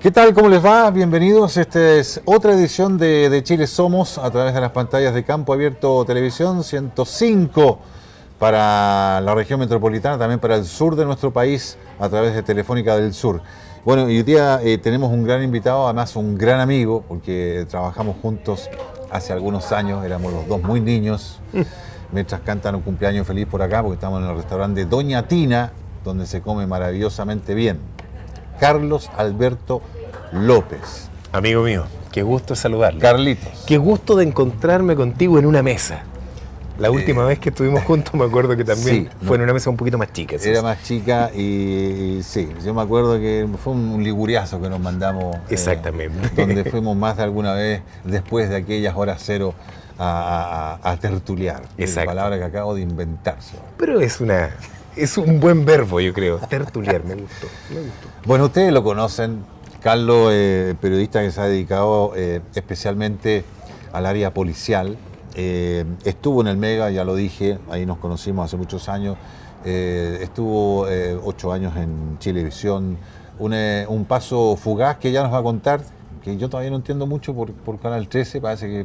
¿Qué tal? ¿Cómo les va? Bienvenidos. Esta es otra edición de Chile Somos a través de las pantallas de Campo Abierto Televisión 105 para la región metropolitana, también para el sur de nuestro país a través de Telefónica del Sur. Bueno, y hoy día tenemos un gran invitado, además un gran amigo, porque trabajamos juntos hace algunos años, éramos los dos muy niños, mientras cantan un cumpleaños feliz por acá, porque estamos en el restaurante Doña Tina, donde se come maravillosamente bien. Carlos Alberto López. Amigo mío, qué gusto saludarle. Carlitos. Qué gusto de encontrarme contigo en una mesa. La última vez que estuvimos juntos me acuerdo que también fue en una mesa un poquito más chica. Era más chica y sí, yo me acuerdo que fue un liguriazo que nos mandamos. Exactamente. Donde fuimos más de alguna vez después de aquellas horas cero a tertuliar. Exacto. La palabra que acabo de inventar. Pero es un buen verbo, yo creo. Tertuliar, me gustó. Bueno, ustedes lo conocen. Carlos, periodista que se ha dedicado especialmente al área policial. Estuvo en el Mega, ya lo dije, ahí nos conocimos hace muchos años. Estuvo 8 años en Chilevisión. Un paso fugaz que ya nos va a contar, que yo todavía no entiendo mucho por Canal 13, parece que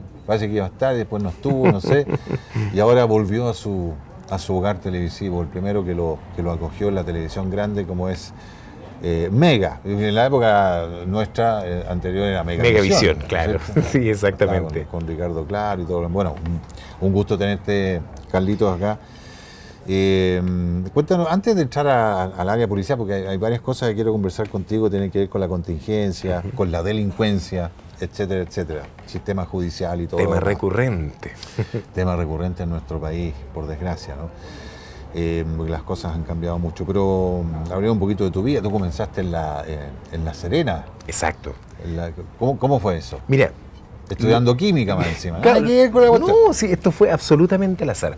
iba a estar, y después no estuvo, no sé. Y ahora volvió a su hogar televisivo, el primero que lo acogió en la televisión grande como es Mega. En la época nuestra anterior era Megavisión, claro. Sí, exactamente. Con Ricardo Claro y todo. Bueno, un gusto tenerte, Carlitos, acá. Cuéntanos, antes de entrar al área policial, porque hay varias cosas que quiero conversar contigo, tienen que ver con la contingencia, con la delincuencia, etcétera, etcétera. Sistema judicial y todo. Tema recurrente. Tema recurrente en nuestro país, por desgracia, ¿no? Porque las cosas han cambiado mucho, pero hablemos un poquito de tu vida. Tú comenzaste en La Serena. Exacto. ¿Cómo fue eso? Mira, estudiando química más encima. Claro, no, sí, esto fue absolutamente al azar.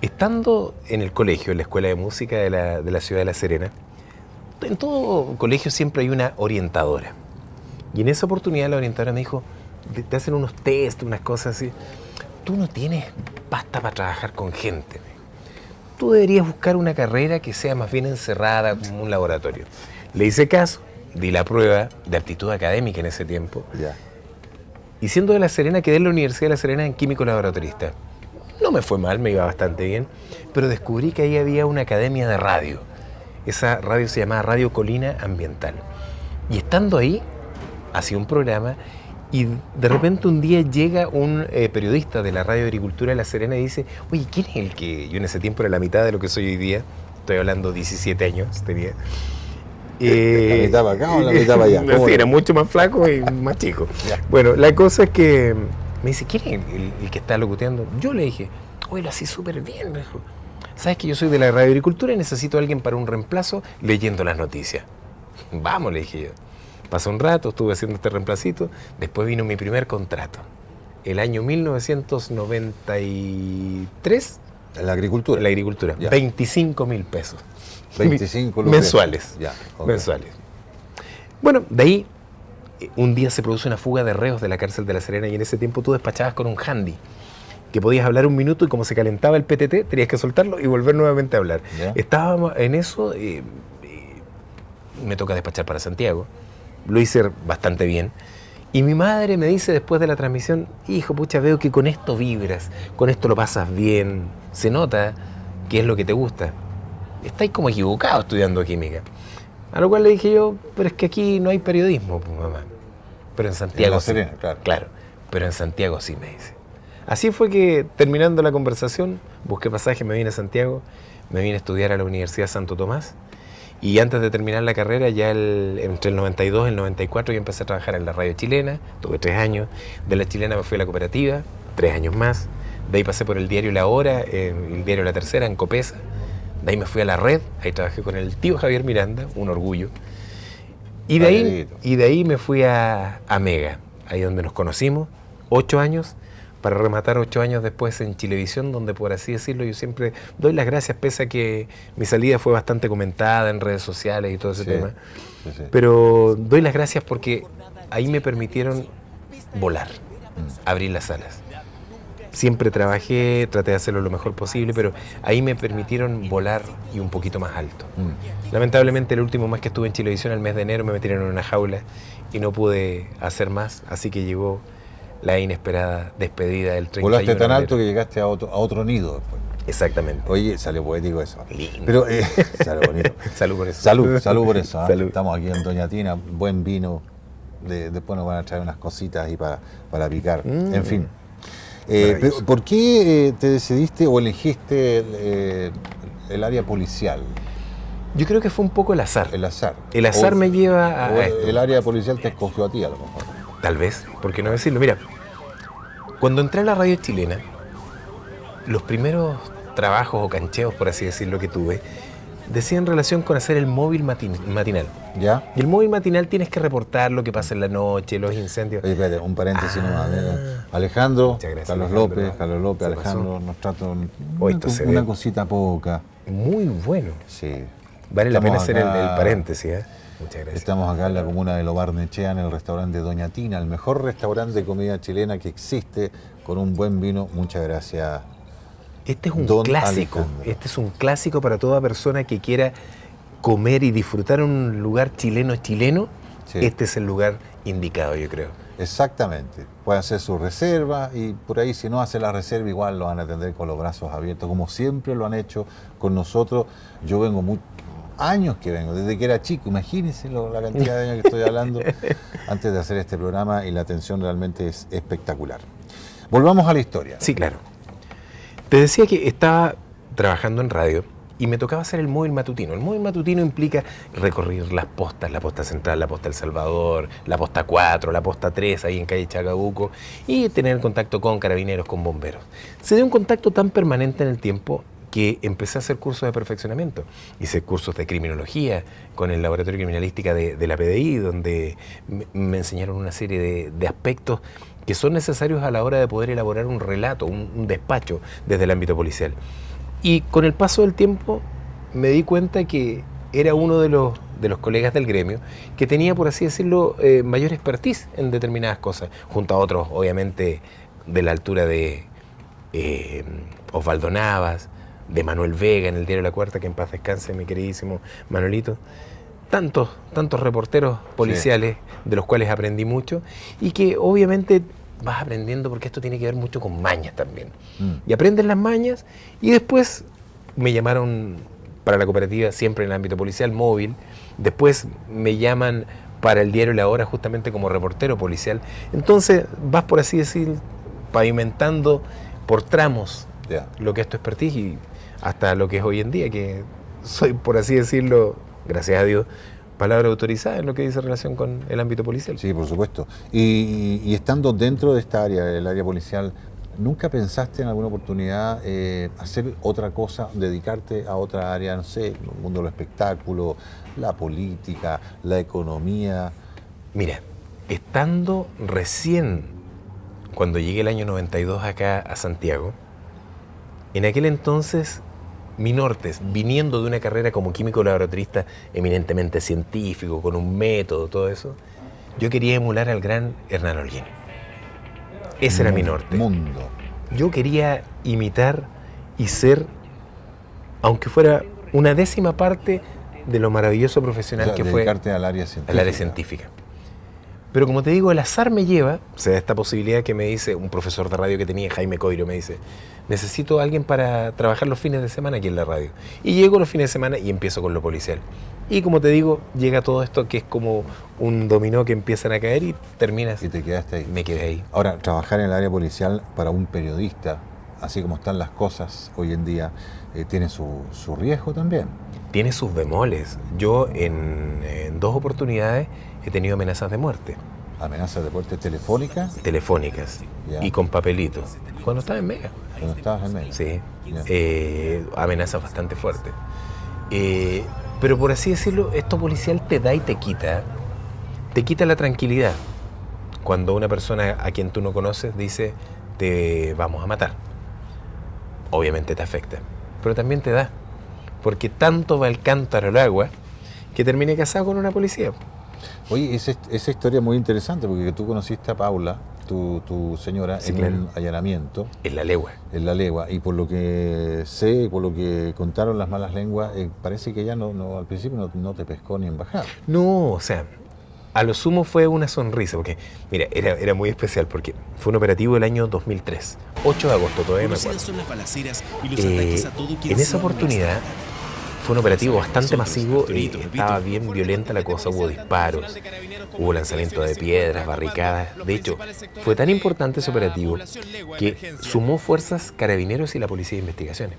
Estando en el colegio, en la escuela de música de la ciudad de La Serena, en todo colegio siempre hay una orientadora. Y en esa oportunidad la orientadora me dijo, te hacen unos test, unas cosas así. Tú no tienes pasta para trabajar con gente. Tú deberías buscar una carrera que sea más bien encerrada como un laboratorio. Le hice caso, di la prueba de aptitud académica en ese tiempo. Ya. Y siendo de La Serena, quedé en la Universidad de La Serena en químico laboratorista. No me fue mal, me iba bastante bien, pero descubrí que ahí había una academia de radio. Esa radio se llamaba Radio Colina Ambiental. Y estando ahí, hacía un programa y de repente un día llega un periodista de la Radio Agricultura de La Serena y dice, oye, ¿quién es el que...? Yo en ese tiempo era la mitad de lo que soy hoy día, estoy hablando 17 años tenía. ¿La mitad para acá o la mitad para allá? Sí, era mucho más flaco y más chico. Bueno, la cosa es que me dice, ¿quién es el que está locuteando? Yo le dije, oye, lo hacía súper bien. Me dijo, ¿sabes que yo soy de la Radio Agricultura y necesito a alguien para un reemplazo leyendo las noticias? Vamos, le dije yo. Pasó un rato, estuve haciendo este reemplacito, después vino mi primer contrato. El año 1993. ¿En la agricultura? En la agricultura. Ya. 25.000 pesos. 25 mensuales. Ya, okay. Mensuales. Bueno, de ahí, un día se produce una fuga de reos de la cárcel de La Serena y en ese tiempo tú despachabas con un handy, que podías hablar un minuto y como se calentaba el PTT, tenías que soltarlo y volver nuevamente a hablar. Ya. Estábamos en eso, me toca despachar para Santiago. Lo hice bastante bien. Y mi madre me dice después de la transmisión, hijo, pucha, veo que con esto vibras, con esto lo pasas bien, se nota que es lo que te gusta. Estáis como equivocado estudiando química. A lo cual le dije yo, pero es que aquí no hay periodismo, pues, mamá. Pero en Santiago sí. Claro, pero en Santiago sí, me dice. Así fue que, terminando la conversación, busqué pasaje, me vine a Santiago, me vine a estudiar a la Universidad Santo Tomás. Y antes de terminar la carrera, ya entre el 92 y el 94, yo empecé a trabajar en la radio chilena, tuve 3 años. De la chilena me fui a la cooperativa, 3 años más. De ahí pasé por el diario La Hora, el diario La Tercera, en Copesa. De ahí me fui a La Red, ahí trabajé con el tío Javier Miranda, un orgullo. Y de ahí me fui a Mega, ahí donde nos conocimos, 8 años. Para rematar 8 años después en Chilevisión, donde por así decirlo yo siempre doy las gracias, pese a que mi salida fue bastante comentada en redes sociales y todo ese tema. Sí. Pero doy las gracias porque ahí me permitieron volar, abrir las alas. Siempre trabajé, traté de hacerlo lo mejor posible, pero ahí me permitieron volar y un poquito más alto. Lamentablemente el último mes que estuve en Chilevisión, el mes de enero, me metieron en una jaula y no pude hacer más, así que llegó la inesperada despedida del 31 Volaste tan de alto enero. que llegaste a otro nido después. Exactamente. Oye, salió poético eso. Lindo. Pero salió bonito. Salud por eso. Salud por eso. ¿Ah? Salud. Estamos aquí en Doña Tina, buen vino. Después nos van a traer unas cositas ahí para picar. En fin. Pero, ¿por qué te decidiste o elegiste el área policial? Yo creo que fue un poco el azar. El azar. El azar me lleva o a esto. el área policial te escogió a ti a lo mejor. Tal vez, ¿por qué no decirlo? Mira, cuando entré a la radio chilena, los primeros trabajos o cancheos, por así decirlo, que tuve, decían en relación con hacer el móvil matinal. ¿Ya? Y el móvil matinal tienes que reportar lo que pasa en la noche, los incendios. Oye, espérate, un paréntesis nomás. Alejandro, Muchas gracias, Carlos Alejandro. López, Se Alejandro, nos trató esto se una ve. cosita poca. Muy bueno. Sí. Vale la pena Estamos hacer el acá- paréntesis, ¿eh? Muchas gracias. Estamos acá en la comuna de Lobarnechea, en el restaurante Doña Tina, el mejor restaurante de comida chilena que existe, con un buen vino. Muchas gracias. Este es un Don clásico. Alejandro. Este es un clásico para toda persona que quiera comer y disfrutar un lugar chileno. Sí. Este es el lugar indicado, yo creo. Exactamente. Puede hacer su reserva y por ahí si no hace la reserva igual lo van a atender con los brazos abiertos, como siempre lo han hecho con nosotros. Yo vengo años que vengo, desde que era chico, imagínense la cantidad de años que estoy hablando antes de hacer este programa y la atención realmente es espectacular. Volvamos a la historia. Sí, claro. Te decía que estaba trabajando en radio y me tocaba hacer el móvil matutino. El móvil matutino implica recorrer las postas, la posta central, la posta El Salvador, la posta 4, la posta 3, ahí en calle Chacabuco, y tener contacto con carabineros, con bomberos. Se dio un contacto tan permanente en el tiempo que empecé a hacer cursos de perfeccionamiento. Hice cursos de criminología con el Laboratorio de Criminalística de la PDI, donde me enseñaron una serie de aspectos que son necesarios a la hora de poder elaborar un relato, un despacho desde el ámbito policial. Y con el paso del tiempo me di cuenta que era uno de los colegas del gremio que tenía, por así decirlo, mayor expertise en determinadas cosas, junto a otros, obviamente, de la altura de Osvaldo Navas, de Manuel Vega en el diario La Cuarta, que en paz descanse, mi queridísimo Manolito. Tantos reporteros policiales de los cuales aprendí mucho y que obviamente vas aprendiendo porque esto tiene que ver mucho con mañas también. Y aprendes las mañas y después me llamaron para la cooperativa, siempre en el ámbito policial, móvil. Después me llaman para el diario La Hora justamente como reportero policial. Entonces vas, por así decir, pavimentando por tramos lo que es tu expertise y hasta lo que es hoy en día, que soy, por así decirlo, gracias a Dios, palabra autorizada en lo que dice relación con el ámbito policial. Sí, por supuesto. Y estando dentro de esta área, el área policial, ¿nunca pensaste en alguna oportunidad hacer otra cosa, dedicarte a otra área, no sé, el mundo del espectáculo, la política, la economía? Mira, estando recién, cuando llegué el año 92 acá a Santiago, en aquel entonces mi norte, viniendo de una carrera como químico laboratorista eminentemente científico, con un método, todo eso, yo quería emular al gran Hernán Holguín. Ese era mi norte. Mundo. Yo quería imitar y ser, aunque fuera una décima parte de lo maravilloso profesional que fue dedicarte al área científica. al área científica. Pero como te digo, el azar me lleva, o sea, esta posibilidad que me dice un profesor de radio que tenía, Jaime Coiro, me dice, necesito a alguien para trabajar los fines de semana aquí en la radio. Y llego los fines de semana y empiezo con lo policial. Y como te digo, llega todo esto que es como un dominó que empiezan a caer y terminas. Y te quedaste ahí. Me quedé ahí. Ahora, trabajar en el área policial para un periodista, así como están las cosas hoy en día, tiene su riesgo también. Tiene sus bemoles. Yo en 2 oportunidades he tenido amenazas de muerte. ¿Amenazas de muerte telefónica? Telefónicas. Ya. Y con papelitos. Cuando estaba en Mega. Cuando estabas en medio. Sí. Ya. Amenazas bastante fuertes. Pero por así decirlo, esto policial te da y te quita. Te quita la tranquilidad. Cuando una persona a quien tú no conoces dice, te vamos a matar. Obviamente te afecta. Pero también te da. Porque tanto va el cántaro al agua que terminé casado con una policía. Oye, esa historia es muy interesante porque tú conociste a Paula, tu señora, Sí, en claro. un allanamiento En la legua. en La Legua, y por lo que sé, por lo que contaron las malas lenguas, parece que ella al principio no te pescó ni en bajar. No, o sea, a lo sumo fue una sonrisa, porque, mira, era muy especial, porque fue un operativo del año 2003, 8 de agosto, todavía me acuerdo. Son las balaceras y los ataques a todo quien En esa se oportunidad fue un operativo bastante masivo, estaba bien violenta la cosa, hubo disparos, hubo lanzamiento de piedras, barricadas. De hecho, fue tan importante ese operativo que sumó fuerzas Carabineros y la Policía de Investigaciones.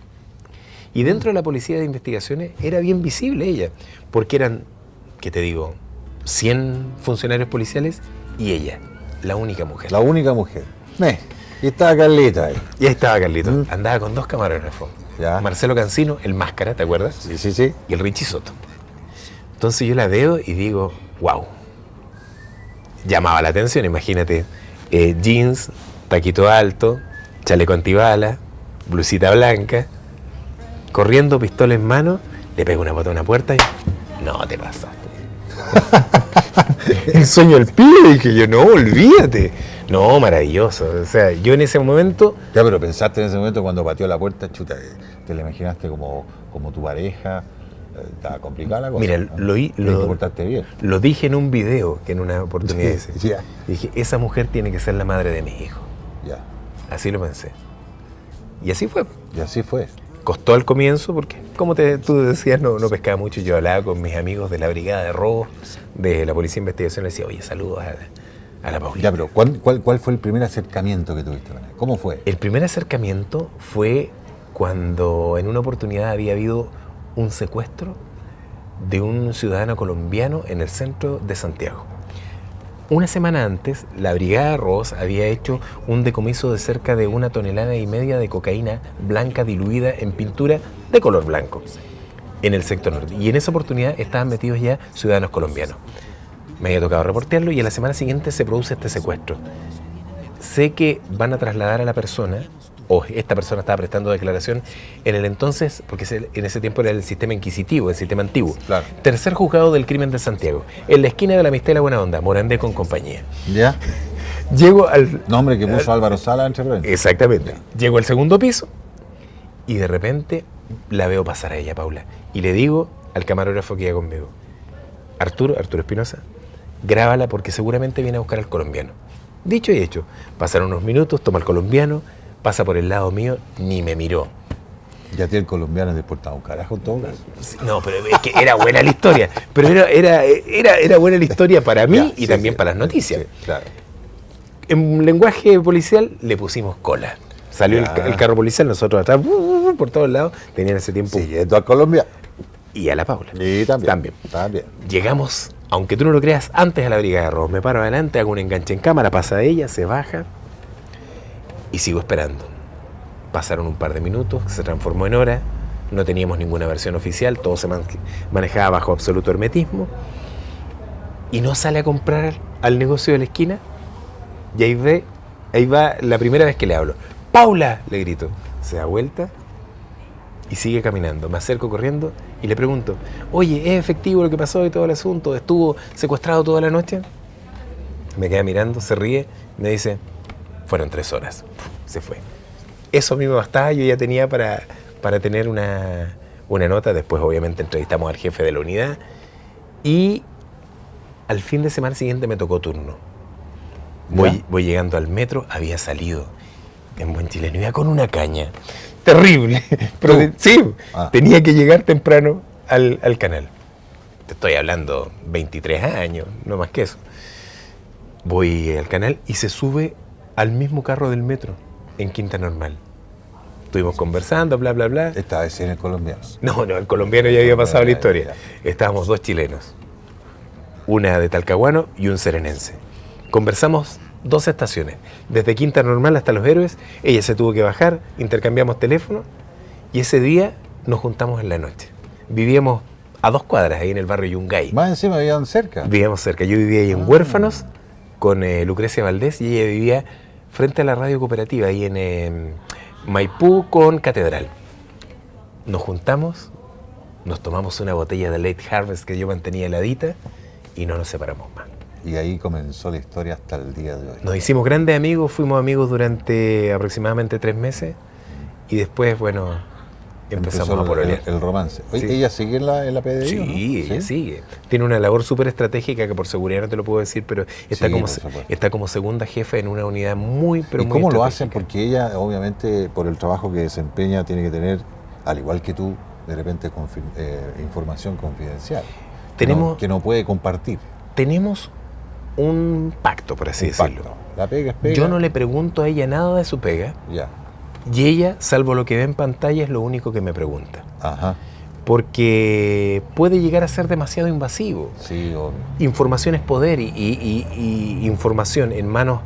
Y dentro de la Policía de Investigaciones era bien visible ella, porque eran, ¿qué te digo?, 100 funcionarios policiales y ella, la única mujer. La única mujer. Y estaba Carlita ahí. Y ahí estaba Carlito, andaba con 2 camarógrafos. Ya. Marcelo Cancino, el Máscara, ¿te acuerdas? Sí. Y el Richie Soto. Entonces yo la veo y digo, wow. Llamaba la atención, imagínate. Jeans, taquito alto, chaleco antibala, blusita blanca, corriendo, pistola en mano, le pego una pata a una puerta y no te pasaste. El sueño al pibe, dije yo, no, olvídate. No, maravilloso. O sea, yo en ese momento... Ya, pero pensaste en ese momento cuando pateó la puerta, chuta, te la imaginaste como tu pareja. Estaba complicada la cosa. Mira, ¿no? Tienes que portarte bien. Lo dije en un video que en una oportunidad hice. Ya. Dije, esa mujer tiene que ser la madre de mis hijos. Ya. Así lo pensé. Y así fue. Y así fue. Costó al comienzo porque, como tú decías, no pescaba mucho. Yo hablaba con mis amigos de la Brigada de Robo, de la Policía de Investigación, le decía, oye, saludos a la Paulita. Ya, pero ¿cuál fue el primer acercamiento que tuviste con él? ¿Cómo fue? El primer acercamiento fue cuando en una oportunidad había habido un secuestro de un ciudadano colombiano en el centro de Santiago. Una semana antes, la Brigada de Robos había hecho un decomiso de cerca de 1,5 toneladas de cocaína blanca diluida en pintura de color blanco en el sector norte. Y en esa oportunidad estaban metidos ya ciudadanos colombianos. Me había tocado reportearlo y a la semana siguiente se produce este secuestro. Sé que van a trasladar a la persona, o esta persona estaba prestando declaración en el entonces, porque en ese tiempo era el sistema inquisitivo, el sistema antiguo. Claro. Tercer juzgado del crimen de Santiago, en la esquina de la Amistad y la Buena Onda, Morandé con compañía. ¿Ya? Llego al... Nombre que puso Álvaro Sala entre frente. Exactamente. Llego al segundo piso y de repente la veo pasar a ella, Paula. Y le digo al camarógrafo que iba conmigo, Arturo Espinosa, grábala porque seguramente viene a buscar al colombiano. Dicho y hecho, pasaron unos minutos, toma al colombiano, pasa por el lado mío, ni me miró. Ya tiene el colombiano después estaba un carajo en todo caso. No, pero es que era buena la historia. Pero era buena la historia para mí y también para las noticias. Sí, claro. En lenguaje policial le pusimos cola. Salió el carro policial, nosotros atrás, por todos lados, tenían ese tiempo. Siguiendo a Colombia. Y a la Paula. Y también. Llegamos, aunque tú no lo creas, antes a la Brigada de Robos. Me paro adelante, hago un enganche en cámara, pasa ella, se baja y sigo esperando. Pasaron un par de minutos, se transformó en hora, no teníamos ninguna versión oficial, todo se manejaba bajo absoluto hermetismo. Y no sale a comprar al negocio de la esquina. Y ahí va la primera vez que le hablo. ¡Paula! Le grito. Se da vuelta y sigue caminando. Me acerco corriendo y le pregunto, oye, ¿es efectivo lo que pasó y todo el asunto? ¿Estuvo secuestrado toda la noche? Me queda mirando, se ríe, me dice, fueron 3 horas. Se fue. Eso a mí me bastaba, yo ya tenía para tener una nota. Después obviamente entrevistamos al jefe de la unidad y al fin de semana siguiente me tocó turno. Voy llegando al metro, había salido en buen chileno, iba con una caña. Terrible. Pero sí, tenía que llegar temprano al canal. Te estoy hablando 23 años, no más que eso. Voy al canal y se sube al mismo carro del metro, en Quinta Normal. Estuvimos conversando, bla, bla, bla. Esta vez en el colombiano. No, el colombiano ya había pasado la historia. Estábamos 2 chilenos. Una de Talcahuano y un serenense. Conversamos 2 estaciones. Desde Quinta Normal hasta Los Héroes, ella se tuvo que bajar, intercambiamos teléfono y ese día nos juntamos en la noche. Vivíamos a 2 cuadras, ahí en el barrio Yungay. Más encima vivían cerca. Vivíamos cerca. Yo vivía ahí en Huérfanos con Lucrecia Valdés y ella vivía frente a la radio cooperativa, ahí en Maipú con Catedral. Nos juntamos, nos tomamos una botella de Late Harvest que yo mantenía heladita y no nos separamos más. Y ahí comenzó la historia hasta el día de hoy. Nos hicimos grandes amigos, fuimos amigos durante aproximadamente 3 meses y después, bueno, empezamos a pololear. El romance. Oye, Sí. ¿ella sigue en la PDI? Sí, ¿o no? ella sigue. Tiene una labor súper estratégica que por seguridad no te lo puedo decir, pero está, Sí, como, por supuesto. está como segunda jefa en una unidad muy, pero ¿Y muy cómo lo hacen? estratégica. Porque ella, obviamente, por el trabajo que desempeña, tiene que tener, al igual que tú, de repente información confidencial. Tenemos- Que no puede compartir. Tenemos un pacto, por así Un decirlo. pacto. La pega es pega. Yo no le pregunto a ella nada de su pega Ya. y ella, salvo lo que ve en pantalla, es lo único que me pregunta. Ajá. Porque puede llegar a ser demasiado invasivo. Sí, obvio. Información es poder y información en manos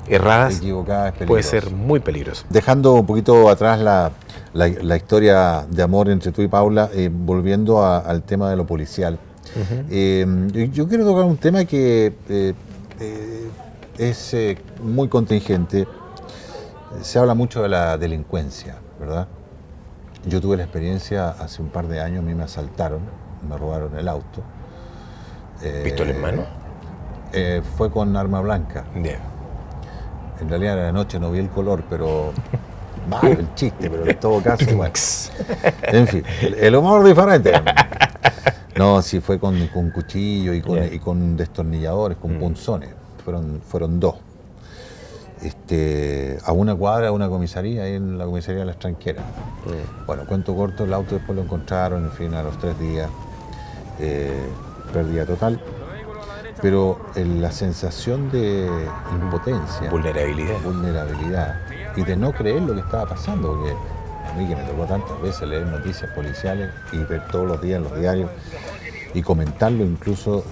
erradas Equivocada es peligroso. puede ser muy peligroso. Dejando un poquito atrás la historia de amor entre tú y Paula, volviendo al tema de lo policial. Yo quiero tocar un tema que es muy contingente. Se habla mucho de la delincuencia, ¿verdad? Yo tuve la experiencia hace un par de años, a mí me asaltaron, me robaron el auto. ¿Pistola en mano? Fue con arma blanca. Bien. En realidad era de noche, no vi el color, pero malo el chiste, pero en todo caso, bueno. En fin, el humor diferente. No, sí fue con cuchillo y con destornilladores, con punzones. Fueron 2. A una cuadra de una comisaría, ahí en la comisaría de la Extranquera. Bueno, cuento corto, el auto después lo encontraron, en fin, a los 3 días. Pérdida total. Pero la sensación de impotencia, vulnerabilidad y de no creer lo que estaba pasando, porque a mí que me tocó tantas veces leer noticias policiales y ver todos los días en los diarios y comentarlo incluso,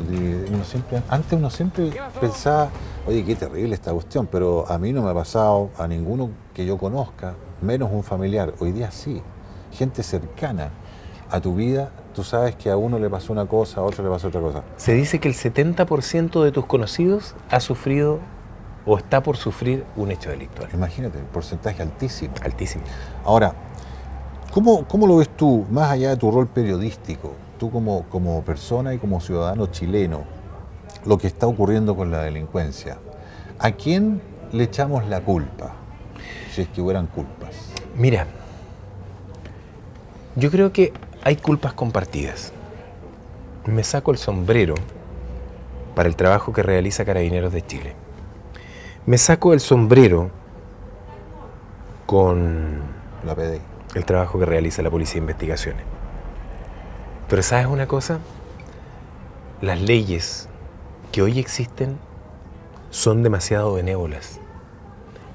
antes uno siempre pensaba, oye, qué terrible esta cuestión, pero a mí no me ha pasado, a ninguno que yo conozca, menos un familiar. Hoy día sí, gente cercana a tu vida, tú sabes que a uno le pasó una cosa, a otro le pasó otra cosa. Se dice que el 70% de tus conocidos ha sufrido o está por sufrir un hecho delictual. Imagínate, el porcentaje altísimo. Altísimo. Ahora, ¿cómo lo ves tú, más allá de tu rol periodístico, tú como persona y como ciudadano chileno, lo que está ocurriendo con la delincuencia? ¿A quién le echamos la culpa, si es que hubieran culpas? Mira, yo creo que hay culpas compartidas. Me saco el sombrero para el trabajo que realiza Carabineros de Chile. Me saco el sombrero con La PDI. el trabajo que realiza la Policía de Investigaciones. Pero ¿sabes una cosa? Las leyes que hoy existen son demasiado benévolas.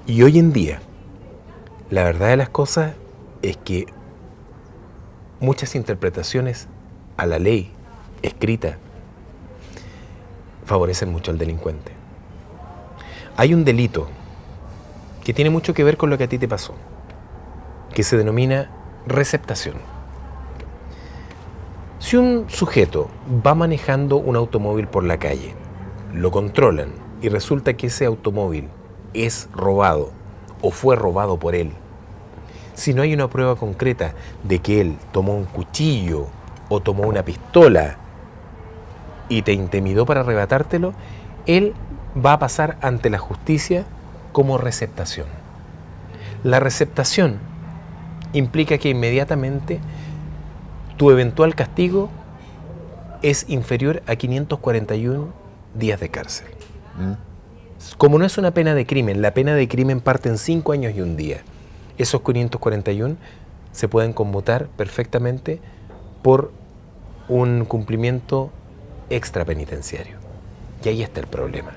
Y hoy en día, la verdad de las cosas es que muchas interpretaciones a la ley escrita favorecen mucho al delincuente. Hay un delito que tiene mucho que ver con lo que a ti te pasó, que se denomina receptación. Si un sujeto va manejando un automóvil por la calle, lo controlan y resulta que ese automóvil es robado o fue robado por él, si no hay una prueba concreta de que él tomó un cuchillo o tomó una pistola y te intimidó para arrebatártelo, él va a pasar ante la justicia como receptación. La receptación implica que inmediatamente tu eventual castigo es inferior a 541 días de cárcel. Como no es una pena de crimen, la pena de crimen parte en 5 años y 1 día. Esos 541 se pueden conmutar perfectamente por un cumplimiento extrapenitenciario. Y ahí está el problema.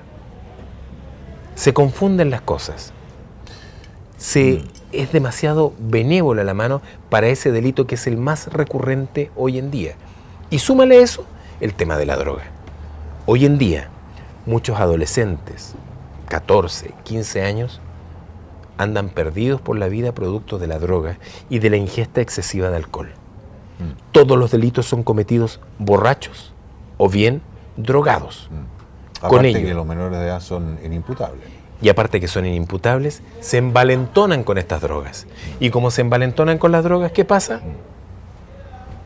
Se confunden las cosas. Es demasiado benévola la mano para ese delito que es el más recurrente hoy en día. Y súmale eso, el tema de la droga. Hoy en día, muchos adolescentes, 14, 15 años, andan perdidos por la vida producto de la droga y de la ingesta excesiva de alcohol. Todos los delitos son cometidos borrachos o bien drogados. Con Aparte ello, que los menores de edad son inimputables. y aparte que son inimputables, se envalentonan con estas drogas. Y como se envalentonan con las drogas, ¿qué pasa?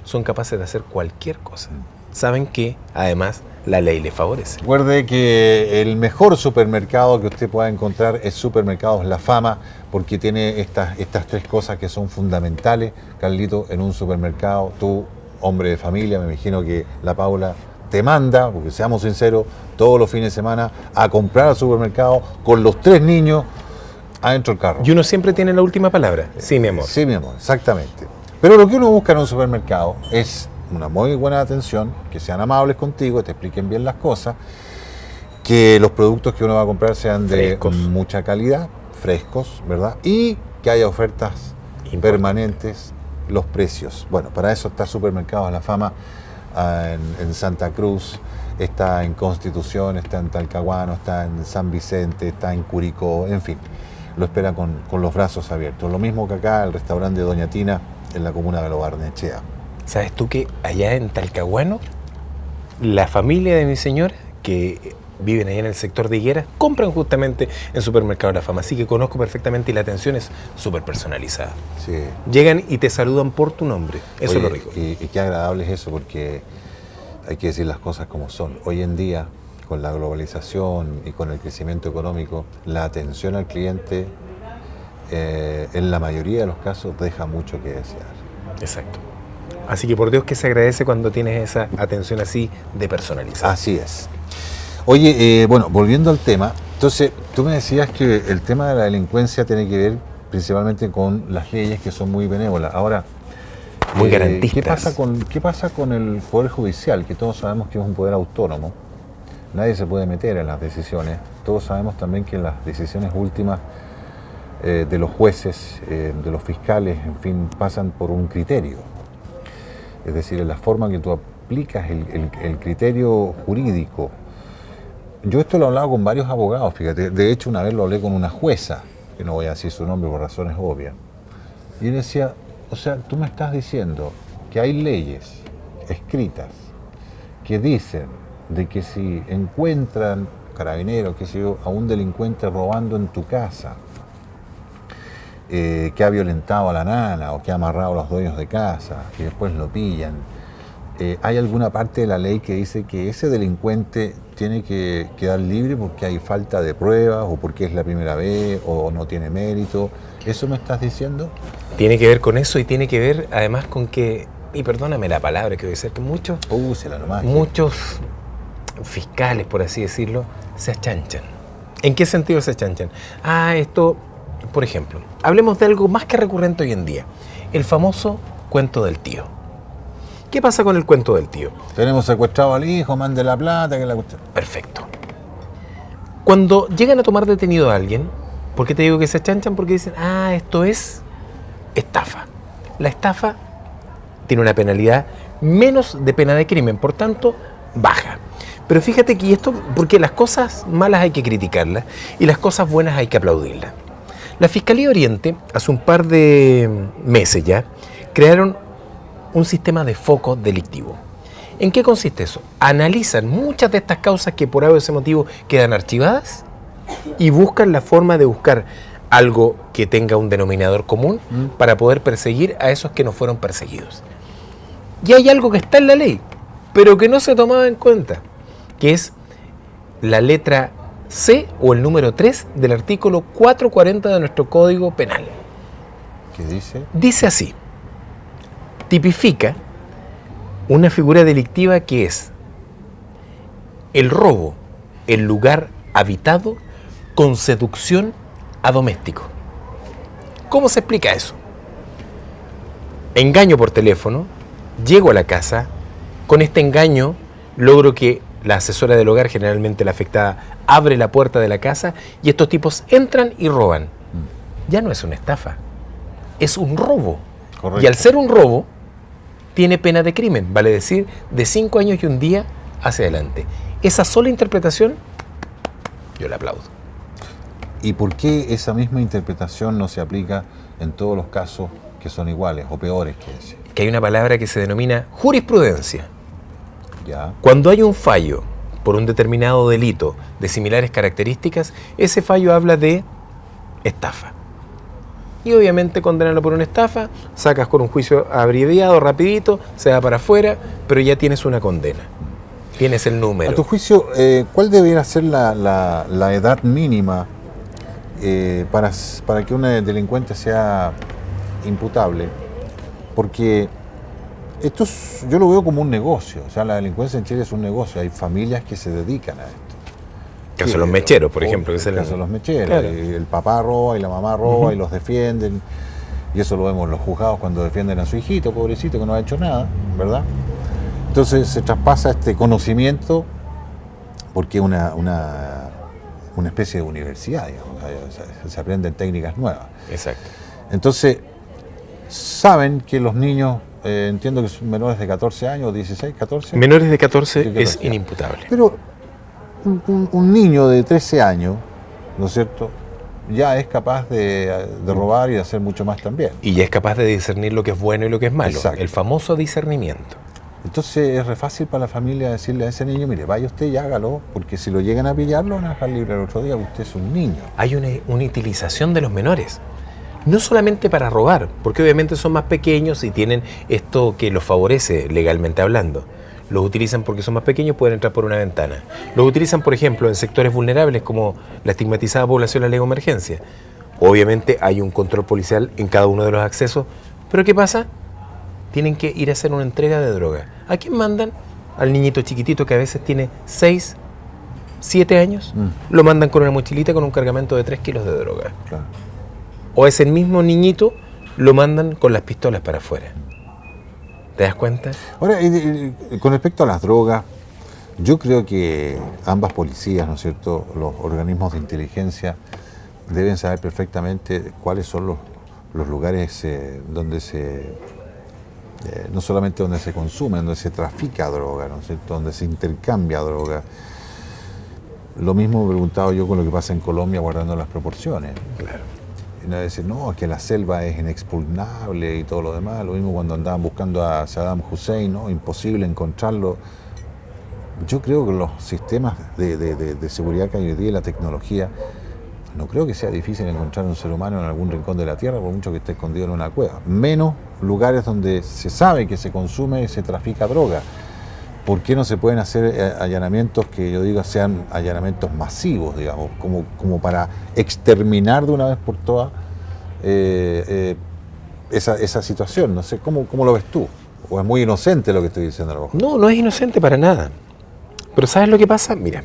Son capaces de hacer cualquier cosa. Saben que, además, la ley le favorece. Recuerde que el mejor supermercado que usted pueda encontrar es Supermercados La Fama, porque tiene estas tres cosas que son fundamentales, Carlito, en un supermercado. Tú, hombre de familia, me imagino que la Paula te manda, porque seamos sinceros, todos los fines de semana a comprar al supermercado con los 3 niños adentro del carro. Y uno siempre tiene la última palabra. Sí, mi amor. Sí, mi amor, exactamente. Pero lo que uno busca en un supermercado es una muy buena atención, que sean amables contigo, te expliquen bien las cosas, que los productos que uno va a comprar sean de Frescos. mucha calidad, frescos, ¿verdad? Y que haya ofertas permanentes, los precios. Bueno, para eso está Supermercados La Fama en Santa Cruz, está en Constitución, está en Talcahuano, está en San Vicente, está en Curicó, en fin, lo espera con los brazos abiertos. Lo mismo que acá, el restaurante de Doña Tina, en la comuna de Lo Barnechea. ¿Sabes tú que allá en Talcahuano, la familia de mi señora, que viven allá en el sector de Higueras, compran justamente en Supermercado La Fama? Así que conozco perfectamente y la atención es súper personalizada. Sí. Llegan y te saludan por tu nombre. Eso Oye, es lo rico. Y qué agradable es eso, porque hay que decir las cosas como son. Hoy en día, con la globalización y con el crecimiento económico, la atención al cliente, en la mayoría de los casos, deja mucho que desear. Exacto. Así que por Dios que se agradece cuando tienes esa atención así de personalizada. Así es. Oye, bueno, volviendo al tema, entonces tú me decías que el tema de la delincuencia tiene que ver principalmente con las leyes, que son muy benévolas. Ahora, Muy garantistas. ¿qué pasa con el Poder Judicial? Que todos sabemos que es un poder autónomo. Nadie se puede meter en las decisiones. Todos sabemos también que las decisiones últimas de los jueces, de los fiscales, en fin, pasan por un criterio. Es decir, en la forma que tú aplicas el criterio jurídico. Yo esto lo he hablado con varios abogados, fíjate. De hecho, una vez lo hablé con una jueza, que no voy a decir su nombre por razones obvias. Y él decía, o sea, tú me estás diciendo que hay leyes escritas que dicen de que si encuentran, carabineros, qué sé yo, a un delincuente robando en tu casa, que ha violentado a la nana o que ha amarrado a los dueños de casa y después lo pillan, ¿hay alguna parte de la ley que dice que ese delincuente tiene que quedar libre porque hay falta de pruebas o porque es la primera vez o no tiene mérito? ¿Eso me estás diciendo? Tiene que ver con eso y tiene que ver además con que, y perdóname la palabra que voy a decir, que muchos fiscales, por así decirlo, se achanchan. ¿En qué sentido se achanchan? Esto, por ejemplo, hablemos de algo más que recurrente hoy en día, el famoso cuento del tío. ¿Qué pasa con el cuento del tío? Tenemos secuestrado al hijo, mande la plata, que la cuestión. Perfecto. Cuando llegan a tomar detenido a alguien, ¿por qué te digo que se achanchan? Porque dicen, esto es estafa. La estafa tiene una penalidad menos de pena de crimen, por tanto, baja. Pero fíjate que esto, porque las cosas malas hay que criticarlas y las cosas buenas hay que aplaudirlas. La Fiscalía Oriente, hace un par de meses ya, crearon un sistema de foco delictivo. ¿En qué consiste eso? Analizan muchas de estas causas que por ese motivo quedan archivadas y buscan la forma de buscar algo que tenga un denominador común para poder perseguir a esos que no fueron perseguidos. Y hay algo que está en la ley, pero que no se tomaba en cuenta, que es la letra C o el número 3 del artículo 440 de nuestro Código Penal. ¿Qué dice? Dice así: tipifica una figura delictiva que es el robo en lugar habitado con seducción a doméstico. ¿Cómo se explica eso? Engaño por teléfono, llego a la casa, con este engaño logro que la asesora del hogar, generalmente la afectada, abre la puerta de la casa y estos tipos entran y roban. Ya no es una estafa, es un robo. Correcto. Y al ser un robo, tiene pena de crimen, vale decir, de 5 años y un día hacia adelante. Esa sola interpretación, yo la aplaudo. ¿Y por qué esa misma interpretación no se aplica en todos los casos que son iguales o peores que ese? Que hay una palabra que se denomina jurisprudencia. Ya. Cuando hay un fallo por un determinado delito de similares características, ese fallo habla de estafa. Y obviamente condenarlo por una estafa, sacas con un juicio abreviado, rapidito, se va para afuera, pero ya tienes una condena. Tienes el número. A tu juicio, ¿cuál debería ser la edad mínima para que un delincuente sea imputable? Porque yo lo veo como un negocio. O sea, la delincuencia en Chile es un negocio. Hay familias que se dedican a esto. El caso de los mecheros, por ejemplo. El caso de los mecheros. Claro. El papá roba y la mamá roba y los defienden. Y eso lo vemos en los juzgados cuando defienden a su hijito, pobrecito, que no ha hecho nada, ¿verdad? Entonces se traspasa este conocimiento porque es una especie de universidad, digamos. Se aprenden técnicas nuevas. Exacto. Entonces, saben que los niños, entiendo que son menores de 14 años, 16, 14. Menores de 14 de es 14. inimputable. Pero un niño de 13 años, ¿no es cierto?, ya es capaz de robar y de hacer mucho más también. Y ya es capaz de discernir lo que es bueno y lo que es malo. Exacto. El famoso discernimiento. Entonces es re fácil para la familia decirle a ese niño, mire, vaya usted y hágalo, porque si lo llegan a pillar, lo van a dejar libre el otro día, porque usted es un niño. Hay una utilización de los menores. No solamente para robar, porque obviamente son más pequeños y tienen esto que los favorece legalmente hablando. Los utilizan porque son más pequeños, pueden entrar por una ventana. Los utilizan, por ejemplo, en sectores vulnerables como la estigmatizada población de la emergencia. Obviamente hay un control policial en cada uno de los accesos, pero ¿qué pasa? Tienen que ir a hacer una entrega de droga. ¿A quién mandan? Al niñito chiquitito que a veces tiene 6, 7 años. Lo mandan con una mochilita con un cargamento de 3 kilos de droga. Claro. O ese mismo niñito lo mandan con las pistolas para afuera. ¿Te das cuenta? Ahora, con respecto a las drogas, yo creo que ambas policías, ¿no es cierto?, los organismos de inteligencia deben saber perfectamente cuáles son los lugares donde no solamente donde se consume, donde se trafica droga, ¿no es cierto?, donde se intercambia droga. Lo mismo me he preguntado yo con lo que pasa en Colombia, guardando las proporciones. Claro. Y no decir, no, es que la selva es inexpugnable y todo lo demás. Lo mismo cuando andaban buscando a Saddam Hussein, ¿no? Imposible encontrarlo. Yo creo que los sistemas de seguridad que hay hoy día y la tecnología, no creo que sea difícil encontrar un ser humano en algún rincón de la Tierra, por mucho que esté escondido en una cueva. Menos lugares donde se sabe que se consume y se trafica droga. ¿Por qué no se pueden hacer allanamientos que yo diga sean allanamientos masivos, digamos, como para exterminar de una vez por todas esa situación? No sé, ¿cómo lo ves tú? ¿O es muy inocente lo que estoy diciendo a lo mejor? No, no es inocente para nada. Pero ¿sabes lo que pasa? Mira,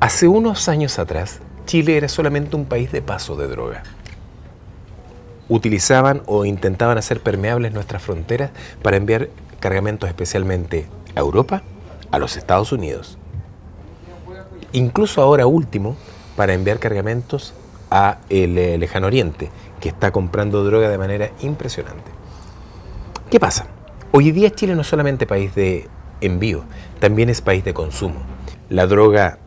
hace unos años atrás, Chile era solamente un país de paso de droga. Utilizaban o intentaban hacer permeables nuestras fronteras para enviar cargamentos especialmente a Europa, a los Estados Unidos. Incluso ahora último, para enviar cargamentos a el Lejano Oriente, que está comprando droga de manera impresionante. ¿Qué pasa? Hoy día Chile no es solamente país de envío, también es país de consumo. La droga,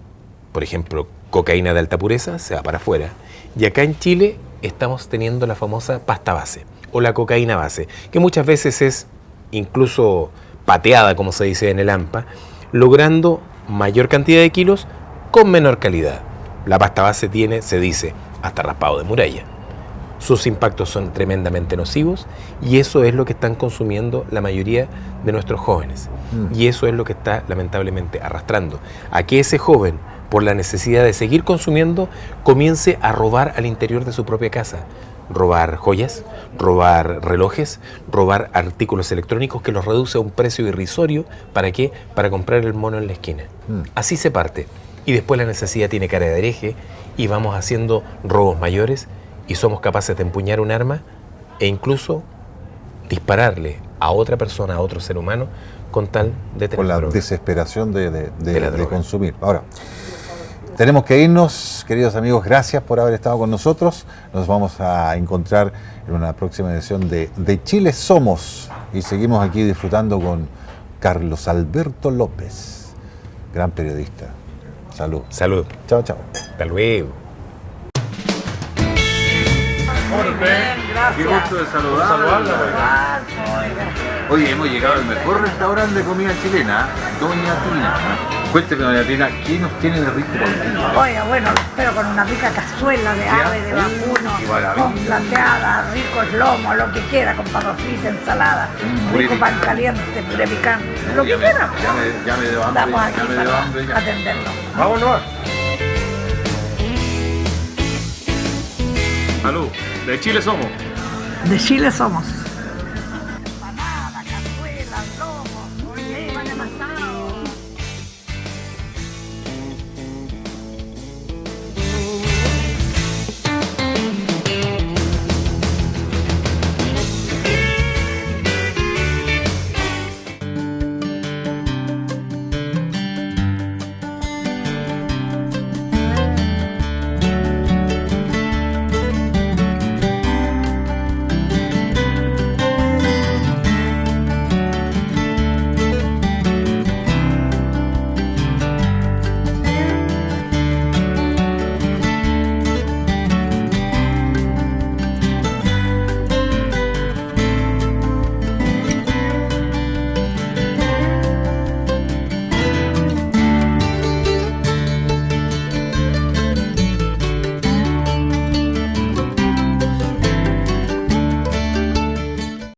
por ejemplo, cocaína de alta pureza, se va para afuera. Y acá en Chile estamos teniendo la famosa pasta base, o la cocaína base, que muchas veces es incluso pateada, como se dice en el AMPA, logrando mayor cantidad de kilos con menor calidad. La pasta base tiene, se dice, hasta raspado de muralla. Sus impactos son tremendamente nocivos y eso es lo que están consumiendo la mayoría de nuestros jóvenes. Y eso es lo que está lamentablemente arrastrando a que ese joven, por la necesidad de seguir consumiendo, comience a robar al interior de su propia casa. Robar joyas, robar relojes, robar artículos electrónicos que los reduce a un precio irrisorio. ¿Para qué? Para comprar el mono en la esquina. Así se parte. Y después la necesidad tiene cara de hereje y vamos haciendo robos mayores y somos capaces de empuñar un arma e incluso dispararle a otra persona, a otro ser humano, con tal de tener Por la droga. desesperación de droga. consumir. Ahora, tenemos que irnos, queridos amigos, gracias por haber estado con nosotros. Nos vamos a encontrar en una próxima edición de Chile Somos y seguimos aquí disfrutando con Carlos Alberto López, gran periodista. Salud. Salud. Chao, chao. Hasta luego. Qué gusto de saludarla. Oye, hemos llegado al mejor restaurante de comida chilena, Doña Tina. Cuénteme, doña Trina, ¿qué nos tiene de rico por aquí? Oiga, bueno, lo espero con una rica cazuela de ave, de vacuno, con plateada, ricos lomos, lo que quiera, con papas fritas, ensalada, rico pan caliente, puré picante, lo que quiera. Ya me dio hambre. Estamos aquí Ya me dio para hambre. Ya. atenderlo. Vámonos. Salud. De Chile somos. De Chile somos.